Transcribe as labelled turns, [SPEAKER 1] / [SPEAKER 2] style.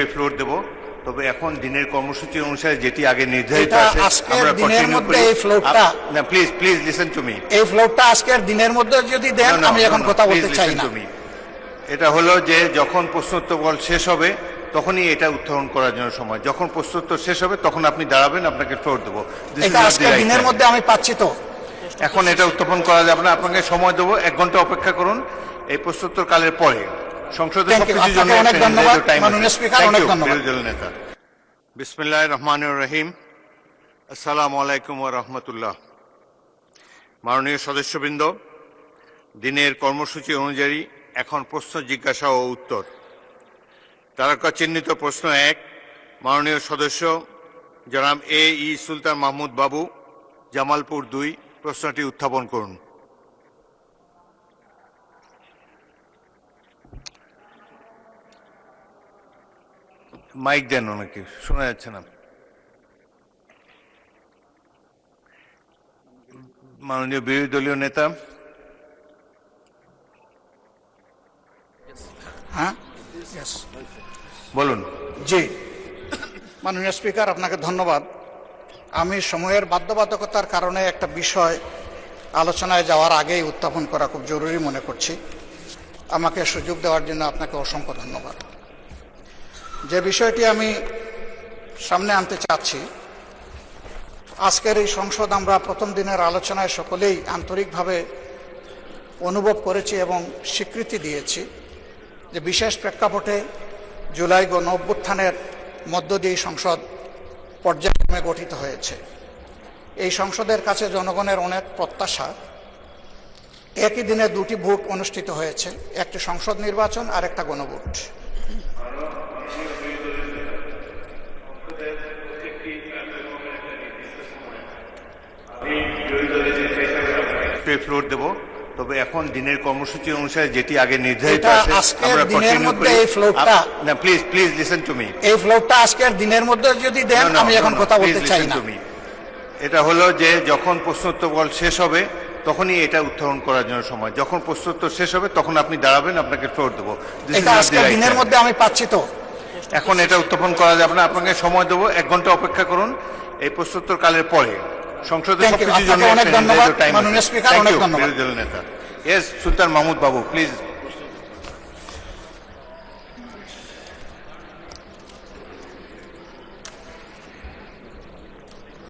[SPEAKER 1] একটু ফ্লোর দেব, তবে এখন দিনের কর্মসূচি অনুসারে যেটি আগে নির্ধারিত
[SPEAKER 2] এটা
[SPEAKER 1] আছে
[SPEAKER 2] আজকের
[SPEAKER 1] আমরা
[SPEAKER 2] দিনের
[SPEAKER 1] কন্টিনিউ
[SPEAKER 2] মধ্যে
[SPEAKER 1] করি।
[SPEAKER 2] এই ফ্লোরটা
[SPEAKER 1] না please please listen to me.
[SPEAKER 2] এই ফ্লোরটা আজকের দিনের মধ্যে যদি দেন আমি এখন কথা বলতে চাই না।
[SPEAKER 1] এটা হলো যে যখন প্রশ্নোত্তর শেষ হবে তখনই এটা উত্থাপন করার জন্য সময়, যখন প্রশ্নোত্তর শেষ হবে তখন আপনি দাঁড়াবেন, আপনাকে ফ্লোর দেবো।
[SPEAKER 2] এটা আজকের দিনের মধ্যে আমি পাচ্ছি তো।
[SPEAKER 1] এখন এটা উত্থাপন করা যাবে না, আপনাকে সময় দেবো, 1 ঘন্টা অপেক্ষা করুন এই প্রশ্নোত্তর কালের পরে। সংসদে সবকিছুর জন্য
[SPEAKER 2] অনেক ধন্যবাদ
[SPEAKER 1] টাইম
[SPEAKER 2] মাননীয় স্পিকার, অনেক ধন্যবাদ।
[SPEAKER 1] নেতা বিসমিল্লাহির রহমানির রহিম। আসসালামু আলাইকুম ওয়া রাহমাতুল্লাহ। মাননীয় সদস্যবৃন্দ, দিনের কর্মসূচি অনুযায়ী এখন প্রশ্ন জিজ্ঞাসা ও উত্তর। তারকা চিহ্নিত প্রশ্ন 1, মাননীয় সদস্য জনাব ই সুলতান মাহমুদ বাবু, জামালপুর 2, প্রশ্নটি উত্থাপন করুন। মাইক দেন, ওনাকে শোনা যাচ্ছে না। মাননীয় বিরোধী দলীয় নেতা।
[SPEAKER 2] হ্যাঁ,
[SPEAKER 1] বলুন।
[SPEAKER 2] জি মাননীয় স্পিকার, আপনাকে ধন্যবাদ। আমি সময়ের বাধ্যবাধকতার কারণে একটা বিষয় আলোচনায় যাওয়ার আগেই উত্থাপন করা খুব জরুরি মনে করছি। আমাকে সুযোগ দেওয়ার জন্য আপনাকে অসংখ্য ধন্যবাদ। যে বিষয়টি আমি সামনে আনতে চাচ্ছি, আজকের এই সংসদ আমরা প্রথম দিনের আলোচনায় সকলেই আন্তরিকভাবে অনুভব করেছি এবং স্বীকৃতি দিয়েছি যে বিশেষ প্রেক্ষাপটে জুলাই গণ অভ্যুত্থানের মধ্য দিয়ে সংসদ পর্যায়ক্রমে গঠিত হয়েছে। এই সংসদের কাছে জনগণের অনেক প্রত্যাশা। একই দিনে 2টি ভোট অনুষ্ঠিত হয়েছে, একটি সংসদ নির্বাচন আর একটা গণভোট।
[SPEAKER 1] ফ্লোর দেব, তবে এখন দিনের কর্মসূচি অনুসারে যেটি আগে নির্ধারিত
[SPEAKER 2] এটা
[SPEAKER 1] আছে
[SPEAKER 2] আজকের
[SPEAKER 1] আমরা
[SPEAKER 2] দিনের
[SPEAKER 1] কন্টিনিউ
[SPEAKER 2] মধ্যে
[SPEAKER 1] করি।
[SPEAKER 2] এই ফ্লোরটা
[SPEAKER 1] না please please listen to me.
[SPEAKER 2] এই ফ্লোরটা আজকের দিনের মধ্যে যদি দেন আমি এখন কথা বলতে চাই না।
[SPEAKER 1] এটা হলো যে যখন প্রশ্নোত্তর শেষ হবে তখনই এটা উত্থাপন করার জন্য সময়, যখন প্রশ্নোত্তর শেষ হবে তখন আপনি দাঁড়াবেন, আপনাকে ফ্লোর দেবো।
[SPEAKER 2] এটা আজকের দিনের মধ্যে আমি পাচ্ছি তো।
[SPEAKER 1] এখন এটা উত্থাপন করা যাবে না, আপনাকে সময় দেবো, 1 ঘন্টা অপেক্ষা করুন এই প্রশ্নোত্তর কালের পরে। সংসদে সবকিছুর জন্য
[SPEAKER 2] অনেক ধন্যবাদ
[SPEAKER 1] টাইম।
[SPEAKER 2] মাননীয় স্পিকার, অনেক ধন্যবাদ।
[SPEAKER 1] বিরোধী দলীয় নেতা সুলতান মাহমুদ বাবু, প্লিজ।